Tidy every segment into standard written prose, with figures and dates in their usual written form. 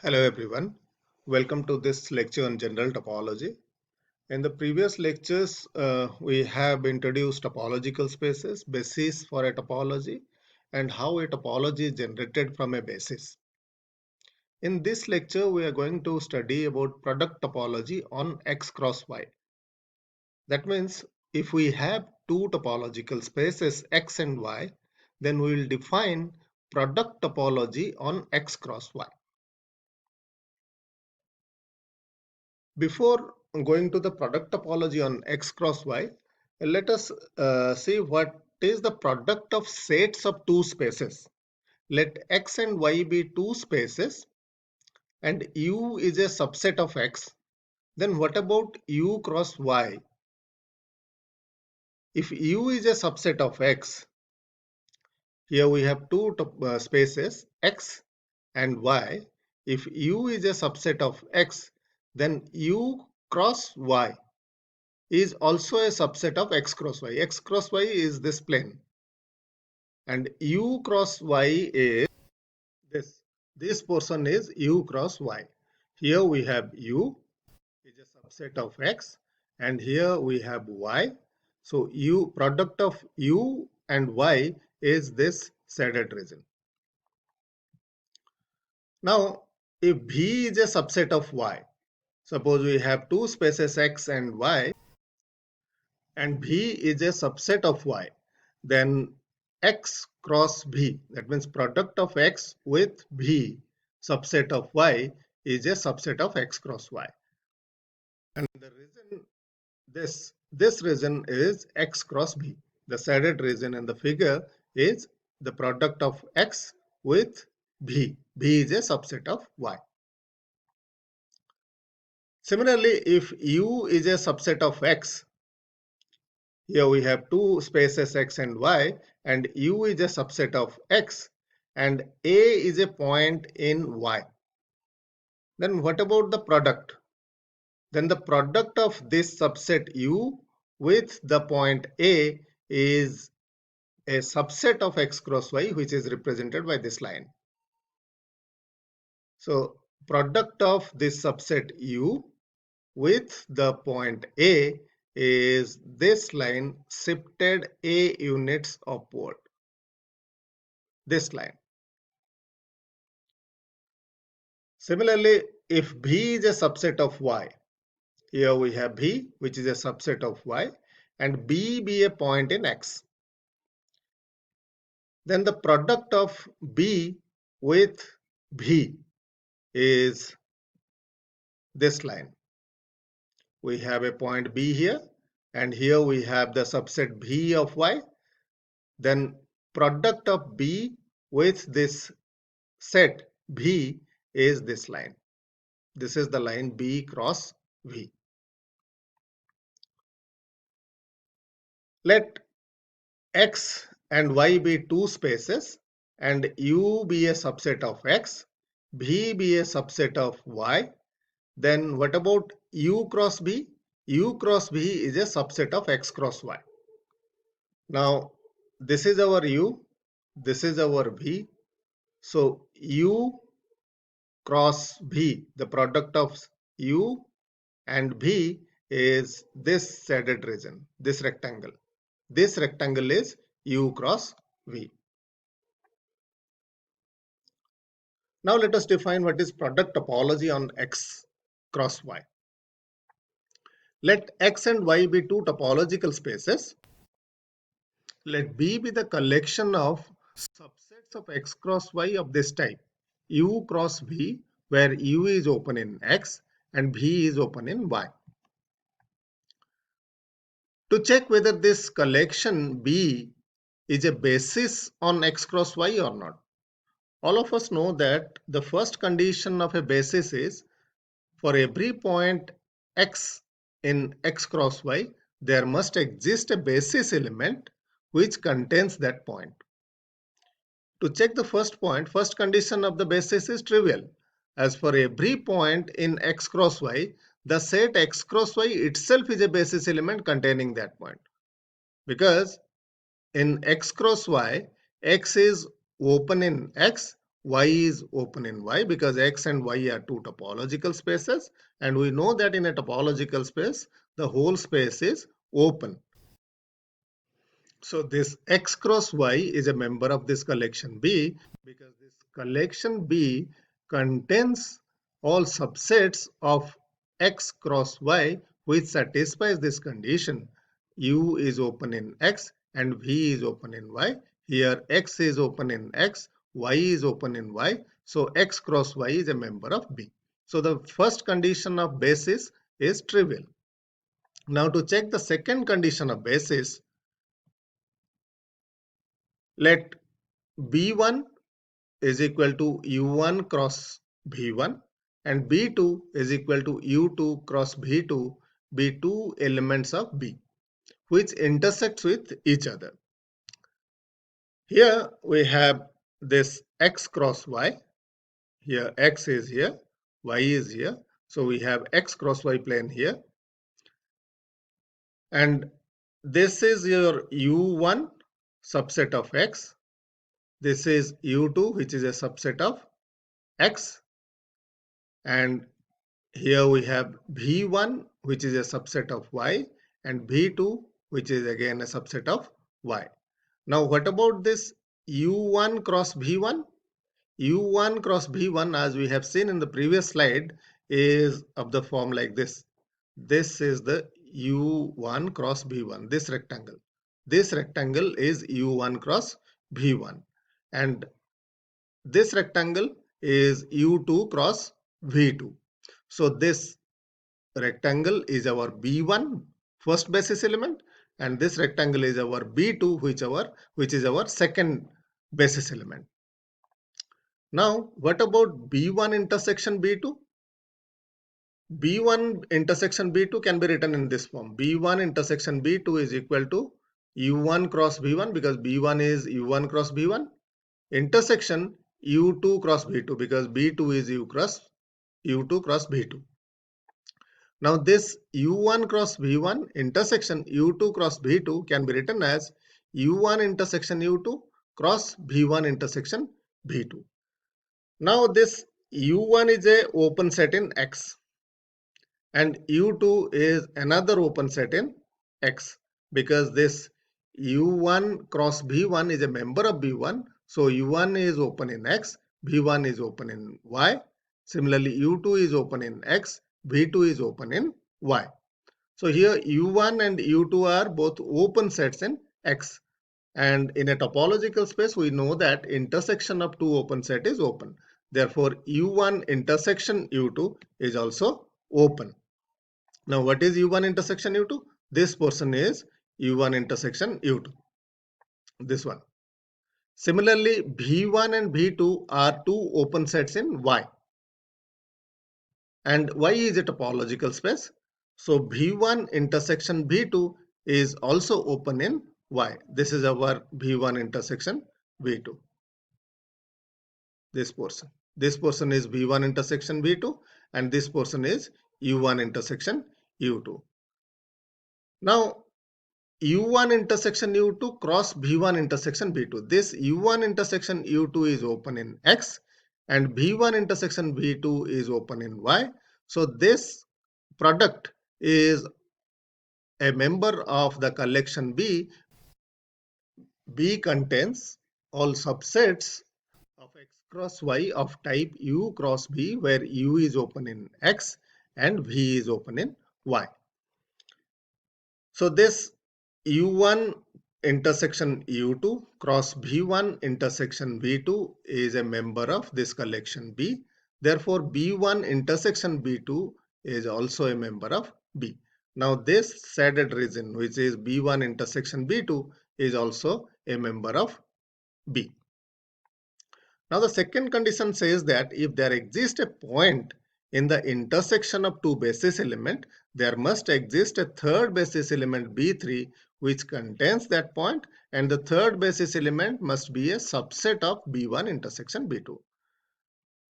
Hello everyone, welcome to this lecture on general topology. In the previous lectures, we have introduced topological spaces, basis for a topology, and how a topology is generated from a basis. In this lecture, we are going to study about product topology on X cross Y. That means if we have two topological spaces X and Y, then we will define product topology on X cross Y. Before going to the product topology on X cross Y, let us see what is the product of sets of two spaces. Let X and Y be two spaces and U is a subset of X. Then what about U cross Y? If U is a subset of X, here we have two spaces X and Y. If U is a subset of X, then U cross Y is also a subset of X cross Y. X cross Y is this plane and U cross Y is this. This portion is U cross Y. Here we have U is a subset of X and here we have Y. So U product of U and Y is this shaded region. Now if V is a subset of Y, suppose we have two spaces X and Y and V is a subset of Y, then X cross V, that means product of X with V subset of Y is a subset of X cross Y. And the region, this region is X cross V. The shaded region in the figure is the product of X with V. V is a subset of Y. Similarly, if U is a subset of X, here we have two spaces X and Y and U is a subset of X and A is a point in Y. Then what about the product? Then the product of this subset U with the point A is a subset of X cross Y, which is represented by this line. So product of this subset U with the point A is this line shifted A units upward. This line. Similarly, if V is a subset of Y, here we have V which is a subset of Y and B be a point in X, then the product of B with V is this line. We have a point B here and here we have the subset V of Y. Then product of B with this set V is this line. This is the line B cross V. Let X and Y be two spaces and U be a subset of X, V be a subset of Y. Then what about U cross B? U cross V is a subset of X cross Y. Now this is our U, this is our V. So U cross V, the product of U and V is this shaded region, this rectangle. This rectangle is U cross V. Now let us define what is product topology on X cross Y. Let X and Y be two topological spaces. Let B be the collection of subsets of X cross Y of this type, U cross V, where U is open in X and V is open in Y. To check whether this collection B is a basis on X cross Y or not, all of us know that the first condition of a basis is for every point X in X cross Y, there must exist a basis element which contains that point. To check the first point, first condition of the basis is trivial. As for every point in X cross Y, the set X cross Y itself is a basis element containing that point. Because in X cross Y, X is open in X, Y is open in Y because X and Y are two topological spaces, and we know that in a topological space, the whole space is open. So this X cross Y is a member of this collection B because this collection B contains all subsets of X cross Y which satisfies this condition. U is open in X and V is open in Y. Here X is open in X, Y is open in Y. So X cross Y is a member of B. So the first condition of basis is trivial. Now to check the second condition of basis, let B1 is equal to U1 cross V1 and B2 is equal to U2 cross V2 be two elements of B which intersects with each other. Here we have this X cross Y. Here X is here, Y is here. So we have X cross Y plane here. And this is your U1 subset of X. This is U2 which is a subset of X. And here we have V1 which is a subset of Y and V2 which is again a subset of Y. Now what about this U1 cross V1? U1 cross V1, as we have seen in the previous slide, is of the form like this. This is the U1 cross V1, this rectangle. This rectangle is U1 cross V1 and this rectangle is U2 cross V2. So this rectangle is our B1 first basis element and this rectangle is our B2 which is our second basis element. Now what about B1 intersection B2? B1 intersection B2 can be written in this form. B1 intersection B2 is equal to U1 cross B1 because B1 is U1 cross B1 intersection U2 cross B2 because B2 is U2 cross B2. Now this U1 cross V1 intersection U2 cross V2 can be written as U1 intersection U2 cross V1 intersection V2. Now this U1 is a open set in X and U2 is another open set in X because this U1 cross V1 is a member of B1. So U1 is open in X, V1 is open in Y. Similarly, U2 is open in X, V2 is open in Y. So here U1 and U2 are both open sets in X. And in a topological space, we know that intersection of two open set is open. Therefore, U1 intersection U2 is also open. Now, what is U1 intersection U2? This portion is U1 intersection U2. This one. Similarly, V1 and V2 are two open sets in Y. And Y is a topological space. So V1 intersection V2 is also open in Y. This is our V1 intersection V2. This portion. This portion is V1 intersection V2 and this portion is U1 intersection U2. Now U1 intersection U2 cross V1 intersection V2. This U1 intersection U2 is open in X and V1 intersection V2 is open in Y. So this product is a member of the collection B. B contains all subsets of X cross Y of type U cross B where U is open in X and V is open in Y. So this U1 intersection U2 cross V1 intersection V2 is a member of this collection B. Therefore, B1 intersection B2 is also a member of B. Now this shaded region which is B1 intersection B2 is also a member of B. Now the second condition says that if there exists a point in the intersection of two basis elements, there must exist a third basis element B3 which contains that point and the third basis element must be a subset of B1 intersection B2.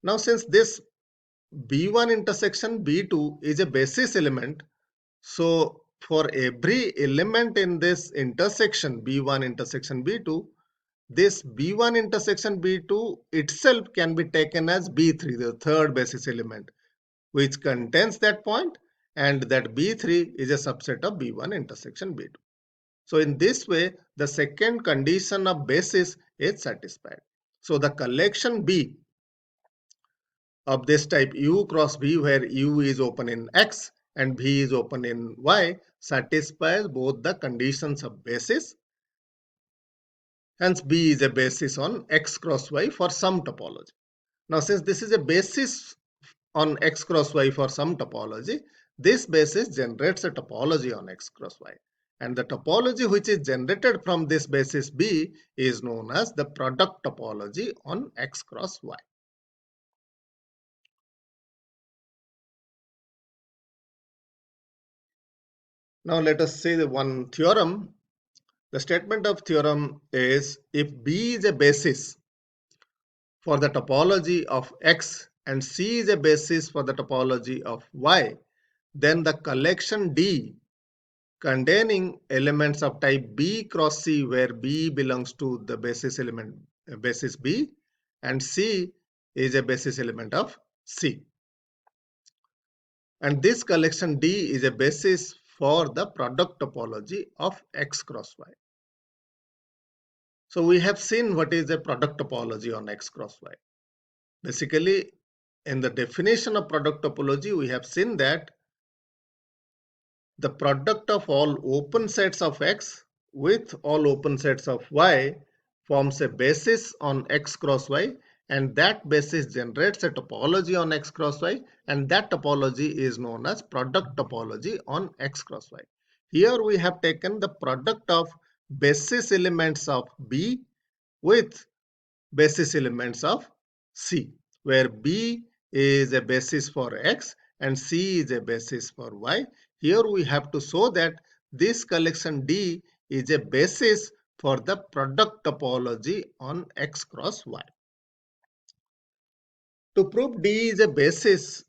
Now since this B1 intersection B2 is a basis element, so for every element in this intersection B1 intersection B2, this B1 intersection B2 itself can be taken as B3, the third basis element, which contains that point, and that B3 is a subset of B1 intersection B2. So in this way, the second condition of basis is satisfied. So the collection B of this type U cross B, where U is open in X and B is open in Y, satisfies both the conditions of basis. Hence B is a basis on X cross Y for some topology. Now since this is a basis on X cross Y for some topology, this basis generates a topology on X cross Y. And the topology which is generated from this basis B is known as the product topology on X cross Y. Now let us see the one theorem. The statement of theorem is, if B is a basis for the topology of X and C is a basis for the topology of Y, then the collection D containing elements of type B cross C, where B belongs to the basis element basis B and C is a basis element of C. And this collection D is a basis for the product topology of X cross Y. So we have seen what is a product topology on X cross Y. Basically, in the definition of product topology, we have seen that the product of all open sets of X with all open sets of Y forms a basis on X cross Y, and that basis generates a topology on X cross Y, and that topology is known as product topology on X cross Y. Here we have taken the product of basis elements of B with basis elements of C, where B is a basis for X and C is a basis for Y. Here we have to show that this collection D is a basis for the product topology on X cross Y. To prove D is a basis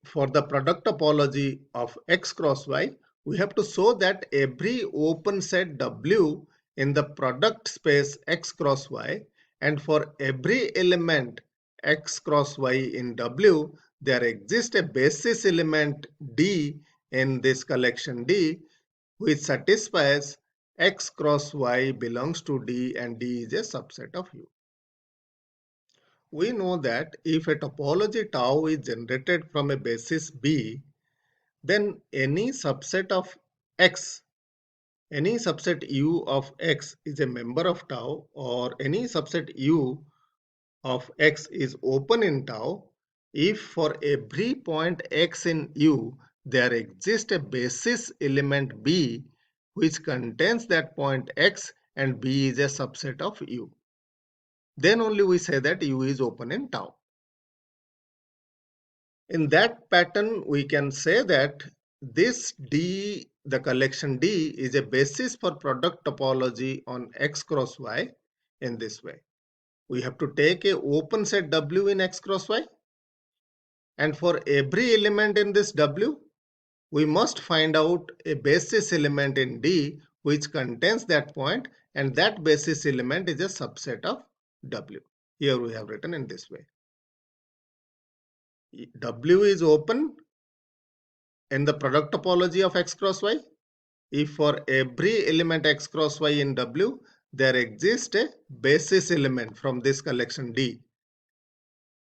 for the product topology of X cross Y, we have to show that every open set W in the product space X cross Y, and for every element X cross Y in W, there exists a basis element D in this collection D, which satisfies X cross Y belongs to D and D is a subset of U. We know that if a topology tau is generated from a basis B, then any subset of X, any subset U of X is a member of tau, or any subset U of X is open in tau if for every point X in U there exists a basis element B which contains that point X and B is a subset of U. Then only we say that U is open in tau. In that pattern, we can say that this D, the collection D, is a basis for product topology on X cross Y in this way. We have to take a open set W in X cross Y, and for every element in this W, we must find out a basis element in D which contains that point, and that basis element is a subset of W. Here we have written in this way. W is open in the product topology of X cross Y if for every element X cross Y in W there exists a basis element from this collection D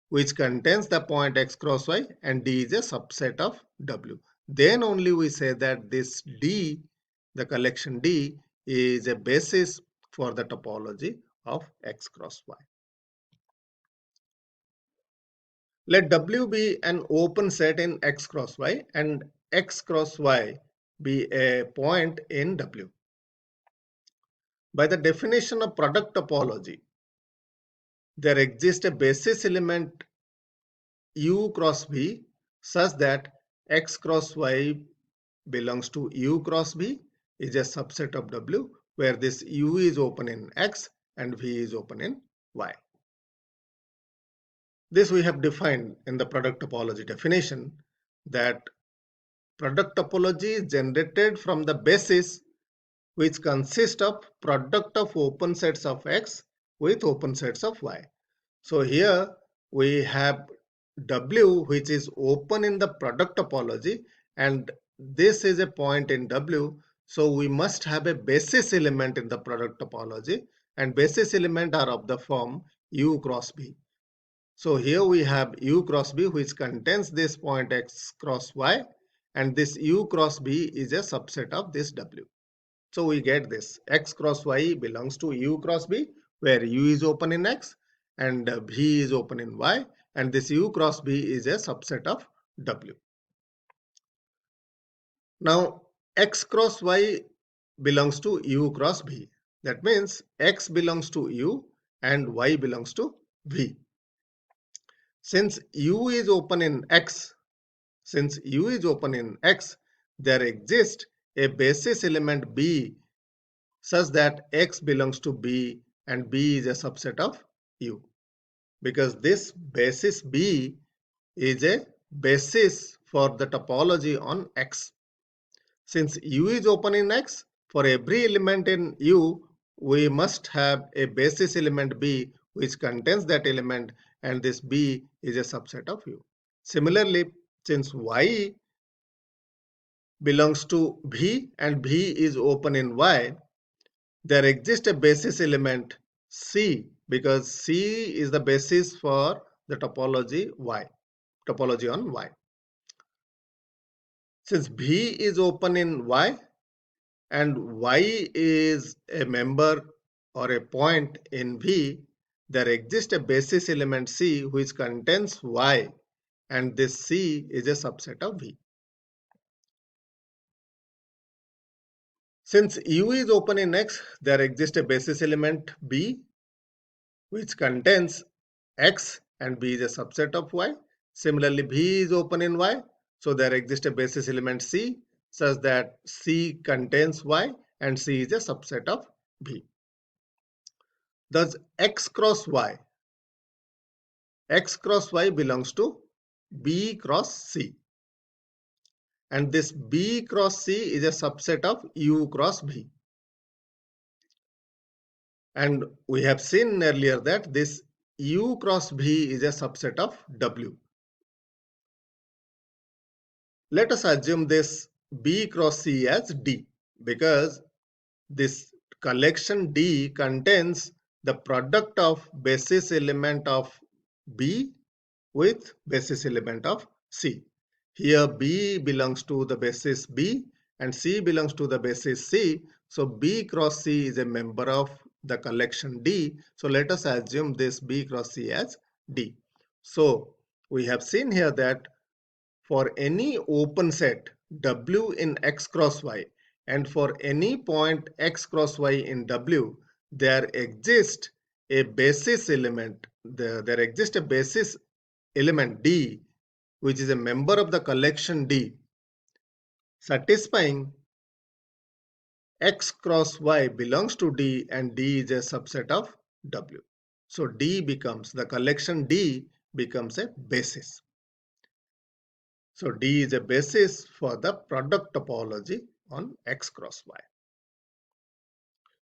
which contains the point X cross Y and D is a subset of W. Then only we say that this D, the collection D, is a basis for the topology of X cross Y. Let W be an open set in X cross Y and X cross Y be a point in W. By the definition of product topology, there exists a basis element U cross B such that X cross Y belongs to U cross B is a subset of W, where this U is open in X and V is open in Y. This we have defined in the product topology definition, that product topology is generated from the basis which consists of product of open sets of X with open sets of Y. So here we have W which is open in the product topology, and this is a point in W. So we must have a basis element in the product topology, and basis element are of the form U cross B. So here we have U cross B which contains this point X cross Y, and this U cross B is a subset of this W. So we get this X cross Y belongs to U cross B, where U is open in X and B is open in Y, and this U cross B is a subset of W. Now X cross Y belongs to U cross B. That means X belongs to U and Y belongs to V. Since U is open in X, there exists a basis element B such that X belongs to B and B is a subset of U. Because this basis B is a basis for the topology on X. Since U is open in X, for every element in U, we must have a basis element B which contains that element, and this B is a subset of U. Similarly, since Y belongs to V and V is open in Y, there exists a basis element C because C is the basis for the topology Y, topology on Y. Since V is open in Y and Y is a member or a point in V, there exists a basis element C which contains Y, and this C is a subset of V. Since U is open in X, there exists a basis element B which contains X and B is a subset of Y. Similarly, V is open in Y, so there exists a basis element C such that C contains Y and C is a subset of V. Thus, X cross Y belongs to B cross C, and this B cross C is a subset of U cross B. And we have seen earlier that this U cross B is a subset of W. Let us assume this B cross C as D, because this collection D contains the product of basis element of B with basis element of C. Here B belongs to the basis B and C belongs to the basis C. So B cross C is a member of the collection D. So let us assume this B cross C as D. So we have seen here that for any open set W in X cross Y and for any point X cross Y in W, there exists a basis element. There exists a basis element D which is a member of the collection D satisfying X cross Y belongs to D and D is a subset of W. So the collection D becomes a basis. So D is a basis for the product topology on X cross Y.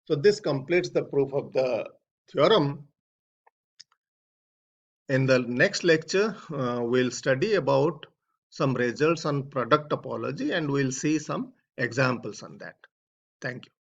So this completes the proof of the theorem. In the next lecture, we'll study about some results on product topology and we'll see some examples on that. Thank you.